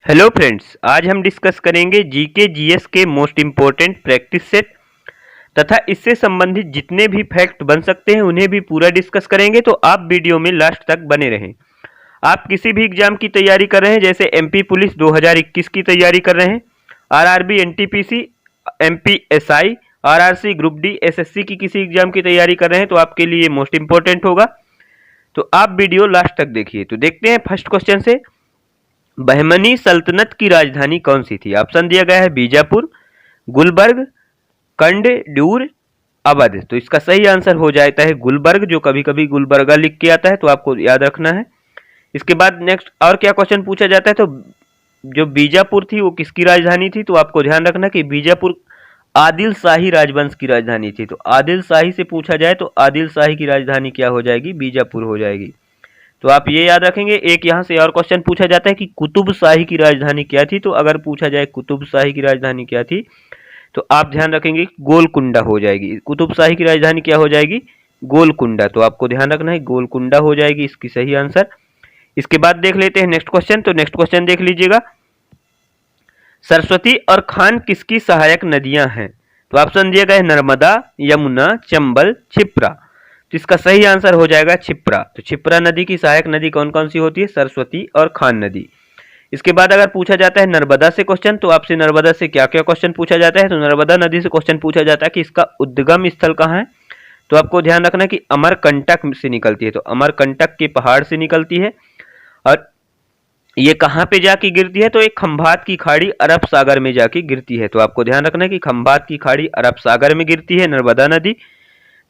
Hello friends, आज हम discuss करेंगे जीके जीएस के मोस्ट इम्पोर्टेंट प्रैक्टिस सेट तथा इससे संबंधित जितने भी फैक्ट बन सकते हैं उन्हें भी पूरा डिस्कस करेंगे। तो आप वीडियो में लास्ट तक बने रहें। आप किसी भी एग्जाम की तैयारी कर रहे हैं, जैसे एमपी पुलिस 2021 की तैयारी कर रहे हैं, RRB, NTPC, MPSI, RRC, group D, SSC की किसी एग्जाम की तैयारी कर रहे हैं तो आपके लिए मोस्ट इम्पोर्टेंट होगा। तो आप वीडियो लास्ट तक देखिए। तो देखते हैं फर्स्ट क्वेश्चन से, बहमनी सल्तनत की राजधानी कौन सी थी? ऑप्शन दिया गया है बीजापुर, गुलबर्ग, कंड, ड्यूर, अवध। तो इसका सही आंसर हो जाता है गुलबर्ग, जो कभी कभी गुलबर्गा लिख के आता है, तो आपको याद रखना है। इसके बाद नेक्स्ट और क्या क्वेश्चन पूछा जाता है, तो जो बीजापुर थी वो किसकी राजधानी थी? तो आपको ध्यान रखना कि बीजापुर आदिल शाही राजवंश की राजधानी थी। तो आदिल शाही से पूछा जाए तो आदिल शाही की राजधानी क्या हो जाएगी? बीजापुर हो जाएगी। तो आप ये याद रखेंगे। एक यहाँ से और क्वेश्चन पूछा जाता है कि कुतुब शाही की राजधानी क्या थी? तो अगर पूछा जाए कुतुब शाही की राजधानी क्या थी तो आप ध्यान रखेंगे गोलकुंडा हो जाएगी। कुतुब शाही की राजधानी क्या हो जाएगी? गोलकुंडा। तो आपको ध्यान रखना है गोलकुंडा हो जाएगी इसकी सही आंसर। इसके बाद देख लेते हैं नेक्स्ट क्वेश्चन। तो नेक्स्ट क्वेश्चन देख लीजिएगा, सरस्वती और खान किसकी सहायक नदियां हैं? तो ऑप्शन दिया गया है नर्मदा, यमुना, चंबल, क्षिप्रा। तो इसका सही आंसर हो जाएगा क्षिप्रा। तो क्षिप्रा नदी की सहायक नदी कौन कौन सी होती है? सरस्वती और खान नदी। इसके बाद अगर पूछा जाता है नर्मदा से क्वेश्चन, तो आपसे नर्मदा से क्या क्या क्वेश्चन पूछा जाता है? तो नर्मदा नदी से क्वेश्चन पूछा जाता है कि इसका उद्गम स्थल कहाँ है? तो आपको ध्यान रखना कि अमरकंटक से निकलती है। तो अमरकंटक के पहाड़ से निकलती है और ये कहाँ पे जाके गिरती है? तो एक खंभात की खाड़ी अरब सागर में जाके गिरती है। तो आपको ध्यान रखना है कि खंभात की खाड़ी अरब सागर में गिरती है नर्मदा नदी।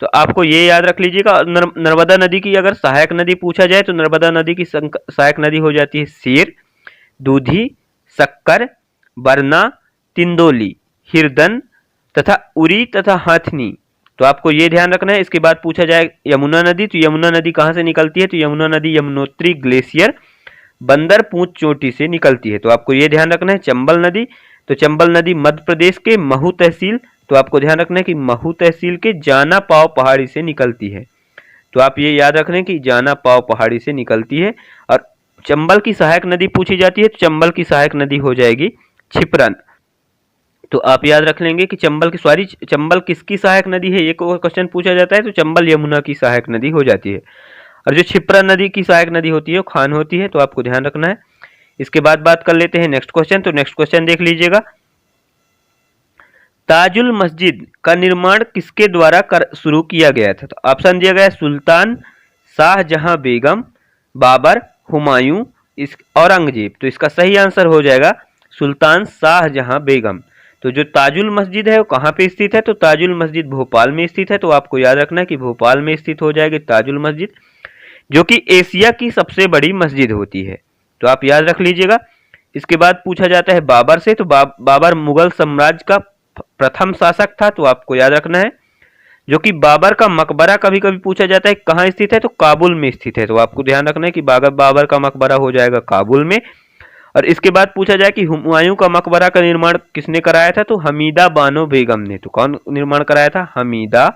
तो आपको ये याद रख लीजिएगा। नर्मदा नदी की अगर सहायक नदी पूछा जाए तो नर्मदा नदी की सहायक नदी हो जाती है सेर, दूधी, शक्कर, बरना, तिंदोली, हिरदन तथा उरी तथा हाथनी। तो आपको ये ध्यान रखना है। इसके बाद पूछा जाए यमुना नदी, तो यमुना नदी कहाँ से निकलती है? तो यमुना नदी यमुनोत्री ग्लेशियर बंदर पूंछ चोटी से निकलती है। तो आपको ये ध्यान रखना है। चंबल नदी, तो चंबल नदी मध्य प्रदेश के महू तहसील, तो आपको ध्यान रखना है कि महू तहसील के जाना पाव पहाड़ी से निकलती है। तो आप ये याद रख रहे हैं कि जाना पाव पहाड़ी से निकलती है। और चंबल की सहायक नदी पूछी जाती है तो चंबल की सहायक नदी हो जाएगी क्षिप्रा। तो आप याद रख लेंगे कि चंबल किसकी सहायक नदी है? ये क्वेश्चन पूछा जाता है तो चंबल यमुना की सहायक नदी हो जाती है। और जो क्षिप्रा नदी की सहायक नदी होती है वो खान होती है। तो आपको ध्यान रखना है। इसके बाद बात कर लेते हैं नेक्स्ट क्वेश्चन। तो नेक्स्ट क्वेश्चन देख लीजिएगा, ताजुल मस्जिद का निर्माण किसके द्वारा शुरू किया गया था? तो ऑप्शन दिया गया है सुल्तान, शाहजहां बेगम, बाबर, हुमायूं, औरंगजेब। तो इसका सही आंसर हो जाएगा सुल्तान शाहजहां बेगम। तो जो ताजुल मस्जिद है वो कहाँ पे स्थित है? तो ताजुल मस्जिद भोपाल में स्थित है। तो आपको याद रखना है कि भोपाल में स्थित हो जाएगी ताजुल मस्जिद, जो कि एशिया की सबसे बड़ी मस्जिद होती है। तो आप याद रख लीजिएगा। इसके बाद पूछा जाता है बाबर से, तो बाबर मुगल साम्राज्य का प्रथम शासक था। तो आपको याद रखना है। जो कि बाबर का मकबरा कभी कभी पूछा जाता है कहाँ स्थित है? तो काबुल में स्थित है। तो आपको ध्यान रखना है कि बाबर का मकबरा हो जाएगा काबुल में। और इसके बाद पूछा जाए कि हुमायूं का मकबरा का निर्माण किसने कराया था? तो हमीदा बानो बेगम ने। तो कौन निर्माण कराया था? हमीदा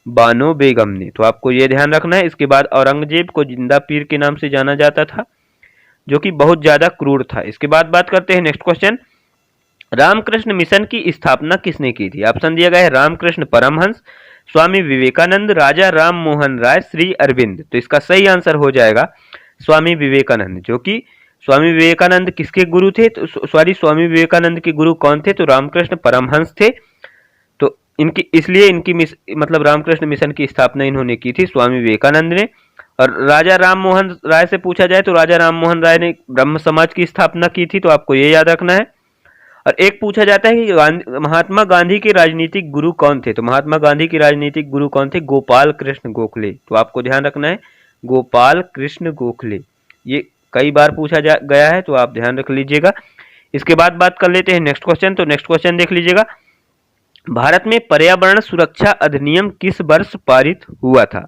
बानो बेगम ने। तो आपको यह ध्यान रखना है। इसके बाद औरंगजेब को जिंदा पीर के नाम से जाना जाता था, जो कि बहुत ज्यादा क्रूर था। इसके बाद बात करते हैं नेक्स्ट क्वेश्चन, रामकृष्ण मिशन की स्थापना किसने की थी? ऑप्शन दिया गया है रामकृष्ण परमहंस, स्वामी विवेकानंद, राजा राम मोहन राय, श्री अरविंद। तो इसका सही आंसर हो जाएगा स्वामी विवेकानंद। जो कि स्वामी विवेकानंद किसके गुरु थे? तो स्वामी विवेकानंद के गुरु कौन थे? तो रामकृष्ण परमहंस थे। तो इसलिए इनकी मतलब रामकृष्ण मिशन की स्थापना इन्होंने की थी, स्वामी विवेकानंद ने। और राजा राम मोहन राय से पूछा जाए तो राजा राम मोहन राय ने ब्रह्म समाज की स्थापना की थी। तो आपको ये याद रखना है। और एक पूछा जाता है कि महात्मा गांधी के राजनीतिक गुरु कौन थे? तो महात्मा गांधी के राजनीतिक गुरु कौन थे? गोपाल कृष्ण गोखले। तो आपको ध्यान रखना है गोपाल कृष्ण गोखले। ये कई बार पूछा गया है, तो आप ध्यान रख लीजिएगा। इसके बाद बात कर लेते हैं नेक्स्ट क्वेश्चन। तो नेक्स्ट क्वेश्चन देख लीजिएगा, भारत में पर्यावरण सुरक्षा अधिनियम किस वर्ष पारित हुआ था?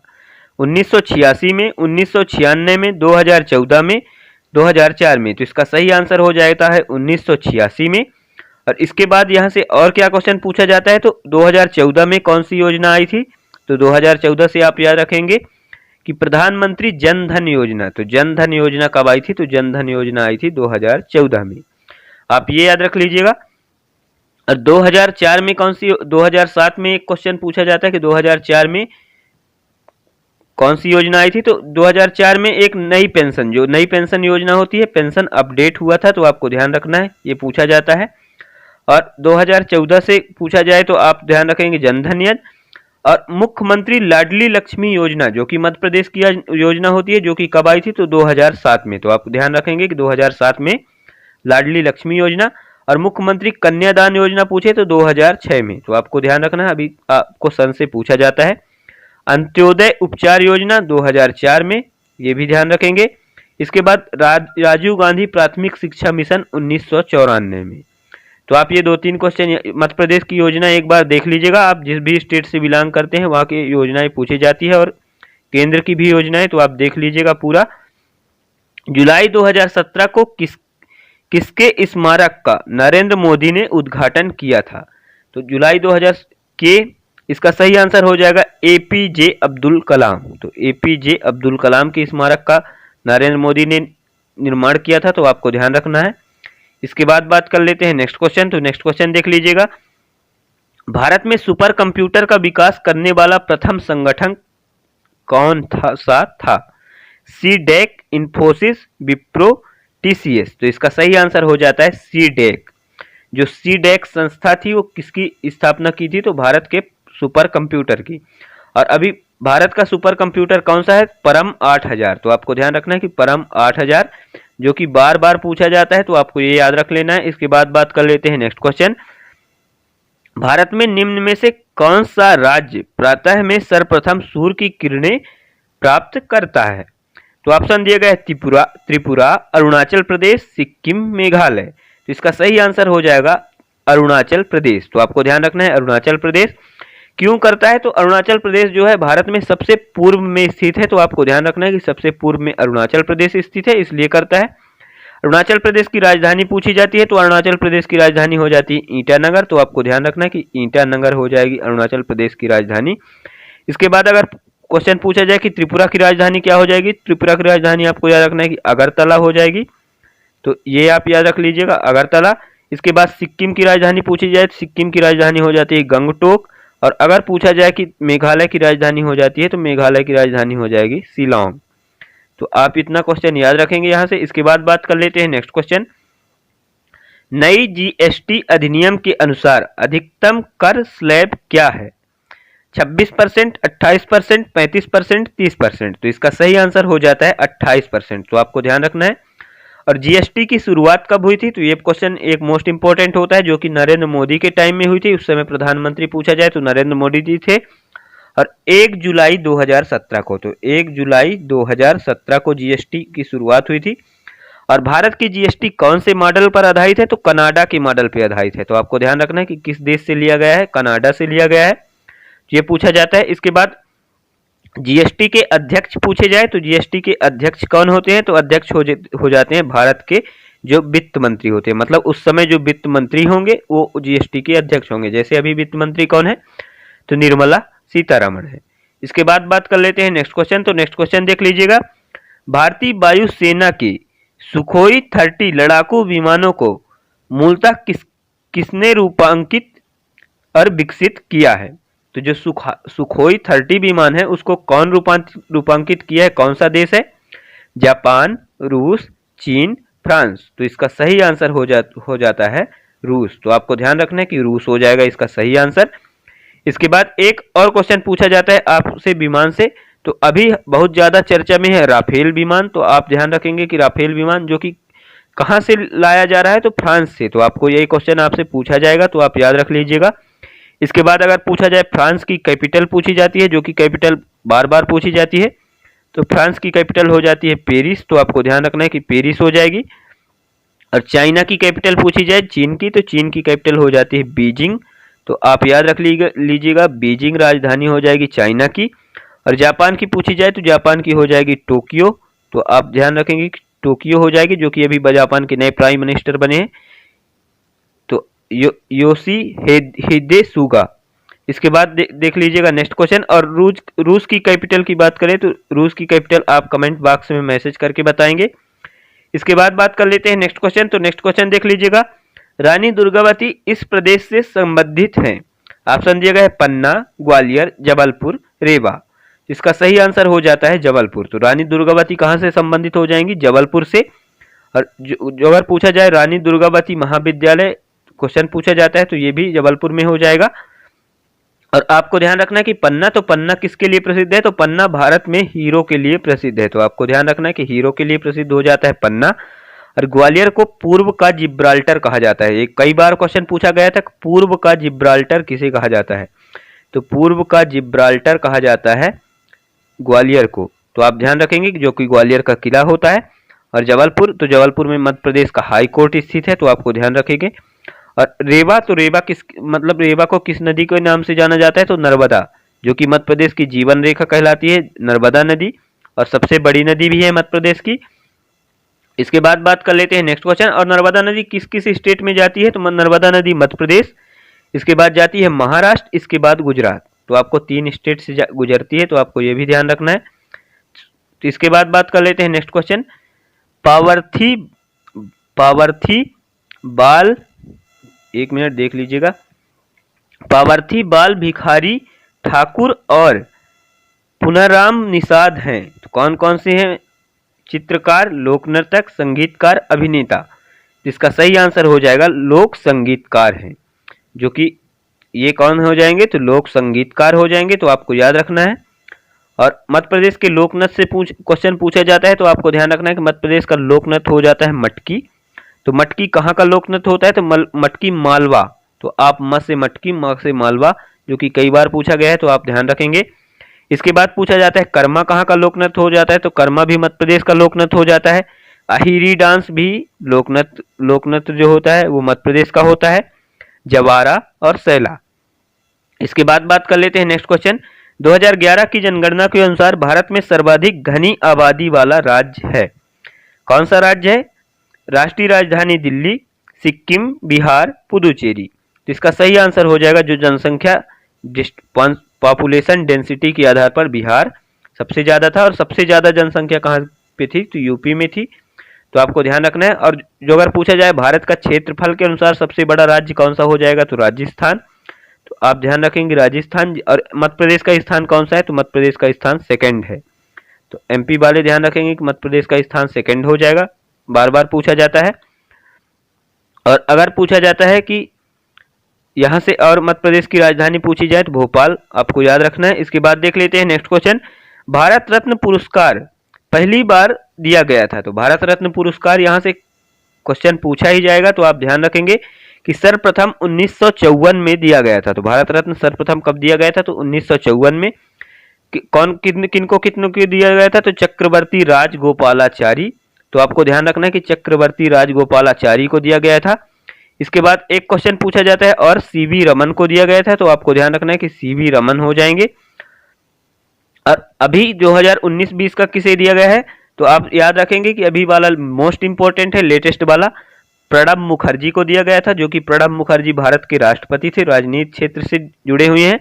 1986 में, 1996 में, 2014 में, 2004 में। तो इसका सही आंसर हो जाता है 1986 में। और इसके बाद यहाँ से और क्या क्वेश्चन पूछा जाता है? तो 2014 में कौन सी योजना आई थी? तो 2014 से आप याद रखेंगे कि प्रधानमंत्री जन धन योजना। तो जन धन योजना कब आई थी? तो जन धन योजना आई थी 2014 में। आप ये याद रख लीजिएगा। और 2004 में कौन सी, 2007 में एक क्वेश्चन पूछा जाता है कि 2004 में कौन सी योजना आई थी, तो 2004 में एक नई पेंशन, जो नई पेंशन योजना होती है, पेंशन अपडेट हुआ था, तो आपको ध्यान रखना है, ये पूछा जाता है। और 2014 से पूछा जाए तो आप ध्यान रखेंगे जनधन योजना। और मुख्यमंत्री लाडली लक्ष्मी योजना जो कि मध्य प्रदेश की योजना होती है, जो कि कब आई थी, तो 2007 में। तो आप ध्यान रखेंगे कि 2007 में लाडली लक्ष्मी योजना। और मुख्यमंत्री कन्यादान योजना पूछे तो 2006 में। तो आपको ध्यान रखना है, अभी आपको सन से पूछा जाता है। अंत्योदय उपचार योजना 2004 में, ये भी ध्यान रखेंगे। इसके बाद राजीव गांधी प्राथमिक शिक्षा मिशन 1994 में। तो आप ये 2-3 क्वेश्चन मध्य प्रदेश की योजना एक बार देख लीजिएगा। आप जिस भी स्टेट से बिलोंग करते हैं वहाँ की योजनाएं पूछी जाती है, और केंद्र की भी योजनाएं, तो आप देख लीजिएगा पूरा। जुलाई 2017 को किसके स्मारक का नरेंद्र मोदी ने उद्घाटन किया था? तो जुलाई 2000 के, इसका सही आंसर हो जाएगा एपीजे अब्दुल कलाम। तो एपीजे अब्दुल कलाम के स्मारक का नरेंद्र मोदी ने निर्माण किया था, तो आपको ध्यान रखना है। इसके बाद बात कर लेते हैं नेक्स्ट क्वेश्चन। तो नेक्स्ट क्वेश्चन देख लीजिएगा। भारत में सुपर कंप्यूटर का विकास करने वाला प्रथम संगठन कौन था? सीडेक, इन्फोसिस, विप्रो, टीसीएस। तो इसका सही आंसर हो जाता है सीडेक। जो सीडेक संस्था थी वो किसकी स्थापना की थी? तो भारत के सुपर कंप्यूटर की। और अभी भारत का सुपर कंप्यूटर कौन सा है? परम 8000। तो आपको ध्यान रखना है कि परम 8000, जो कि बार बार पूछा जाता है, तो आपको ये याद रख लेना है। इसके बाद बात कर लेते हैं नेक्स्ट क्वेश्चन। भारत में निम्न में से कौन सा राज्य प्रातः में सर्वप्रथम सूर्य की किरणें प्राप्त करता है? तो ऑप्शन दिए गए त्रिपुरा, अरुणाचल प्रदेश, सिक्किम, मेघालय। तो इसका सही आंसर हो जाएगा अरुणाचल प्रदेश। तो आपको ध्यान रखना है अरुणाचल प्रदेश क्यों करता है? तो अरुणाचल प्रदेश जो है भारत में सबसे पूर्व में स्थित है, तो आपको ध्यान रखना है कि सबसे पूर्व में अरुणाचल प्रदेश स्थित है, इसलिए करता है। अरुणाचल प्रदेश की राजधानी पूछी जाती है, तो अरुणाचल प्रदेश की राजधानी हो जाती है ईटानगर। तो आपको ध्यान रखना है कि ईटानगर हो जाएगी अरुणाचल प्रदेश की राजधानी। इसके बाद अगर क्वेश्चन पूछा जाए कि त्रिपुरा की राजधानी क्या हो जाएगी? त्रिपुरा की राजधानी आपको याद रखना है कि अगरतला हो जाएगी। तो ये आप याद रख लीजिएगा, अगरतला। इसके बाद सिक्किम की राजधानी पूछी जाए तो सिक्किम की राजधानी हो जाती है गंगटोक। और अगर पूछा जाए कि मेघालय की राजधानी हो जाती है तो मेघालय की राजधानी हो जाएगी शिलांग। तो आप इतना क्वेश्चन याद रखेंगे यहाँ से। इसके बाद बात कर लेते हैं नेक्स्ट क्वेश्चन। नई जीएसटी अधिनियम के अनुसार अधिकतम कर स्लैब क्या है? 26%, 28%, 35%, 30%। तो इसका सही आंसर हो जाता है 28%। तो आपको ध्यान रखना है। और जीएसटी की शुरुआत कब हुई थी? तो ये क्वेश्चन एक मोस्ट इंपॉर्टेंट होता है, जो कि नरेंद्र मोदी के टाइम में हुई थी। उस समय प्रधानमंत्री पूछा जाए तो नरेंद्र मोदी जी थे। और 1 जुलाई 2017 को, तो 1 जुलाई 2017 को जीएसटी की शुरुआत हुई थी। और भारत की जीएसटी कौन से मॉडल पर आधारित है? तो कनाडा के मॉडल पर आधारित है। तो आपको ध्यान रखना है कि किस देश से लिया गया है? कनाडा से लिया गया है, ये पूछा जाता है। इसके बाद जीएसटी के अध्यक्ष पूछे जाए तो जीएसटी के अध्यक्ष कौन होते हैं? तो अध्यक्ष हो जाते हैं भारत के जो वित्त मंत्री होते हैं, मतलब उस समय जो वित्त मंत्री होंगे वो जीएसटी के अध्यक्ष होंगे। जैसे अभी वित्त मंत्री कौन है? तो निर्मला सीतारमण है। इसके बाद बात कर लेते हैं नेक्स्ट क्वेश्चन। तो नेक्स्ट क्वेश्चन देख लीजिएगा। भारतीय वायुसेना के सुखोई 30 लड़ाकू विमानों को मूलतः किसने रूपांकित और विकसित किया है? तो जो सुखोई 30 विमान है उसको कौन रूपांकित किया है? कौन सा देश है? जापान, रूस, चीन, फ्रांस। तो इसका सही आंसर हो जाता है रूस। तो आपको ध्यान रखना है कि रूस हो जाएगा इसका सही आंसर। इसके बाद एक और क्वेश्चन पूछा जाता है आपसे विमान से, तो अभी बहुत ज्यादा चर्चा में है राफेल विमान। तो आप ध्यान रखेंगे कि राफेल विमान जो कि कहां से लाया जा रहा है? तो फ्रांस से। तो आपको यही क्वेश्चन आपसे पूछा जाएगा, तो आप याद रख लीजिएगा। इसके बाद अगर पूछा जाए फ्रांस की कैपिटल पूछी जाती है, जो कि कैपिटल बार बार पूछी जाती है, तो फ्रांस की कैपिटल हो जाती है पेरिस। तो आपको ध्यान रखना है कि पेरिस हो जाएगी। और चाइना की कैपिटल पूछी जाए चीन की, तो चीन की कैपिटल हो जाती है बीजिंग। तो आप याद रख लीजिएगा बीजिंग राजधानी हो जाएगी चाइना की। और जापान की पूछी जाए तो जापान की हो जाएगी टोक्यो। तो आप ध्यान रखेंगे कि टोक्यो हो जाएगी, जो कि अभी जापान के नए प्राइम मिनिस्टर बने हैं, तो योशिहिदे सुगा। इसके बाद देख लीजिएगा नेक्स्ट क्वेश्चन। और रूस की कैपिटल की बात करें तो रूस की कैपिटल आप कमेंट बॉक्स में मैसेज करके बताएंगे। इसके बाद बात कर लेते हैं नेक्स्ट क्वेश्चन। तो नेक्स्ट क्वेश्चन देख लीजिएगा। रानी दुर्गावती इस प्रदेश से संबंधित हैं? ऑप्शन दिया गया है पन्ना, ग्वालियर, जबलपुर, रेवा। इसका सही आंसर हो जाता है जबलपुर। तो रानी दुर्गावती कहाँ से संबंधित हो जाएंगी? जबलपुर से। और जो अगर पूछा जाए रानी दुर्गावती महाविद्यालय क्वेश्चन पूछा जाता है तो ये भी जबलपुर में हो जाएगा। और आपको ध्यान रखना है कि पन्ना, तो पन्ना किसके लिए प्रसिद्ध है? तो पन्ना भारत में हीरो के लिए प्रसिद्ध है। तो आपको ध्यान रखना है कि हीरो के लिए प्रसिद्ध हो जाता है पन्ना। और ग्वालियर को पूर्व का जिब्राल्टर कहा जाता है। एक कई बार क्वेश्चन पूछा गया था, पूर्व का जिब्राल्टर किसे कहा जाता है? तो पूर्व का जिब्राल्टर कहा जाता है ग्वालियर को। तो आप ध्यान रखेंगे कि जो कि ग्वालियर का किला होता है। और जबलपुर, तो जबलपुर में मध्य प्रदेश का हाई कोर्ट स्थित है। तो आपको ध्यान रखेंगे। और रेवा, तो रेवा किस मतलब रेवा को किस नदी के नाम से जाना जाता है? तो नर्मदा, जो कि मध्य प्रदेश की जीवन रेखा कहलाती है नर्मदा नदी, और सबसे बड़ी नदी भी है मध्य प्रदेश की। इसके बाद बात कर लेते हैं नेक्स्ट क्वेश्चन। और नर्मदा नदी किस किस स्टेट में जाती है? तो नर्मदा नदी मध्य प्रदेश, इसके बाद जाती है महाराष्ट्र, इसके बाद गुजरात। तो आपको 3 स्टेट से गुजरती है। तो आपको ये भी ध्यान रखना है। तो इसके बाद बात कर लेते हैं नेक्स्ट क्वेश्चन। पावर्थी बाल, एक मिनट देख लीजिएगा। पावर्थी बाल भिखारी ठाकुर और पुनराम निषाद हैं। तो कौन कौन से हैं? चित्रकार, लोक नर्तक, संगीतकार, अभिनेता। इसका सही आंसर हो जाएगा लोक संगीतकार हैं। जो कि ये कौन हो जाएंगे? तो लोक संगीतकार हो जाएंगे। तो आपको याद रखना है। और मध्य प्रदेश के लोकनृत्य से क्वेश्चन पूछा जाता है। तो आपको ध्यान रखना है कि मध्य प्रदेश का लोकनृत्य हो जाता है मटकी। तो मटकी कहाँ का लोकनृत्य होता है? तो मटकी मालवा। तो आप म से मटकी, म से मालवा, जो कि कई बार पूछा गया है। तो आप ध्यान रखेंगे। इसके बाद पूछा जाता है कर्मा कहाँ का लोकनृत्य हो जाता है? तो कर्मा भी मध्य प्रदेश का लोकनृत्य हो जाता है। अहिरी डांस भी लोकनृत्य जो होता है वो मध्य प्रदेश का होता है। जवारा और सैला। इसके बाद बात कर लेते हैं नेक्स्ट क्वेश्चन। 2011 की जनगणना के अनुसार भारत में सर्वाधिक घनी आबादी वाला राज्य है। कौन सा राज्य है? राष्ट्रीय राजधानी दिल्ली, सिक्किम, बिहार, पुदुचेरी। तो इसका सही आंसर हो जाएगा जो जनसंख्या पॉपुलेशन डेंसिटी के आधार पर बिहार सबसे ज़्यादा था। और सबसे ज़्यादा जनसंख्या कहाँ पे थी? तो यूपी में थी। तो आपको ध्यान रखना है। और जो अगर पूछा जाए भारत का क्षेत्रफल के अनुसार सबसे बड़ा राज्य कौन सा हो जाएगा? तो राजस्थान। तो आप ध्यान रखेंगे राजस्थान। और मध्य प्रदेश का स्थान कौन सा है? तो मध्य प्रदेश का स्थान सेकंड है। तो एमपी वाले ध्यान रखेंगे कि मध्य प्रदेश का स्थान सेकंड हो जाएगा। बार बार पूछा जाता है। और अगर पूछा जाता है कि यहाँ से और मध्य प्रदेश की राजधानी पूछी जाए तो भोपाल, आपको याद रखना है। इसके बाद देख लेते हैं नेक्स्ट क्वेश्चन। भारत रत्न पुरस्कार पहली बार दिया गया था। तो भारत रत्न पुरस्कार यहाँ से क्वेश्चन पूछा ही जाएगा। तो आप ध्यान रखेंगे कि सर्वप्रथम 1954 में दिया गया था। तो भारत रत्न सर्वप्रथम कब दिया गया था? तो 1954 में। किनको दिया गया था? तो चक्रवर्ती राजगोपालाचारी। तो आपको ध्यान रखना है कि चक्रवर्ती राजगोपालाचारी को दिया गया था। इसके बाद एक क्वेश्चन पूछा जाता है और सीवी रमन को दिया गया था। तो आपको ध्यान रखना है कि सीवी रमन हो जाएंगे। और अभी 2019-20 का किसे दिया गया है? तो आप याद रखेंगे कि अभी वाला मोस्ट इंपोर्टेंट है, लेटेस्ट वाला प्रणब मुखर्जी को दिया गया था। जो कि प्रणब मुखर्जी भारत के राष्ट्रपति थे, राजनीति क्षेत्र से जुड़े हुए हैं।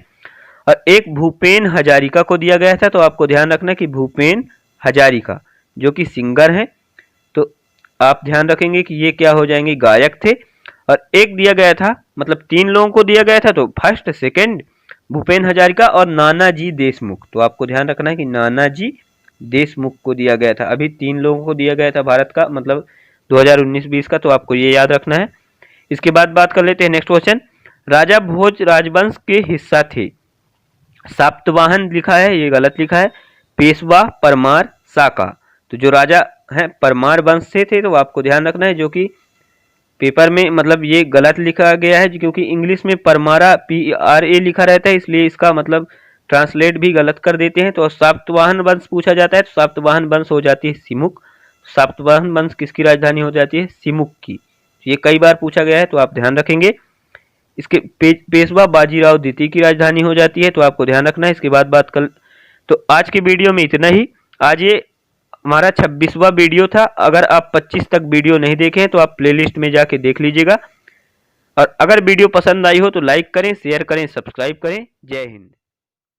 और एक भूपेन हजारिका को दिया गया था। तो आपको ध्यान रखना कि भूपेन हजारिका जो कि सिंगर हैं। तो आप ध्यान रखेंगे कि ये क्या हो जाएंगे? गायक थे। और एक दिया गया था, मतलब 3 लोगों को दिया गया था। तो फर्स्ट, सेकंड भूपेन हजारिका और नानाजी देशमुख। तो आपको ध्यान रखना है कि नानाजी देशमुख को दिया गया था। अभी 3 लोगों को दिया गया था भारत का, मतलब 2019-20 का। तो आपको ये याद रखना है। इसके बाद बात कर लेते हैं नेक्स्ट क्वेश्चन। राजा भोज राजवंश के हिस्सा थे। सातवाहन लिखा है, ये गलत लिखा है। पेशवा, परमार, साका। तो जो राजा हैं परमार वंश से थे। तो आपको ध्यान रखना है, जो कि पेपर में मतलब ये गलत लिखा गया है, क्योंकि इंग्लिश में परमारा PRA लिखा रहता है, इसलिए इसका मतलब ट्रांसलेट भी गलत कर देते हैं। तो सातवाहन वंश पूछा जाता है। तो सातवाहन वंश हो जाती है सिमुक। सातवाहन वंश किसकी राजधानी हो जाती है? सिमुक की। ये कई बार पूछा गया है। तो आप ध्यान रखेंगे। इसके पेशवा बाजीराव द्वितीय की राजधानी हो जाती है। तो आपको ध्यान रखना है। इसके बाद बात कर, तो आज की वीडियो में इतना ही। आज ये हमारा 26वां वीडियो था। अगर आप 25 तक वीडियो नहीं देखे हैं तो आप प्लेलिस्ट में जाके देख लीजिएगा। और अगर वीडियो पसंद आई हो तो लाइक करें, शेयर करें, सब्सक्राइब करें। जय हिंद।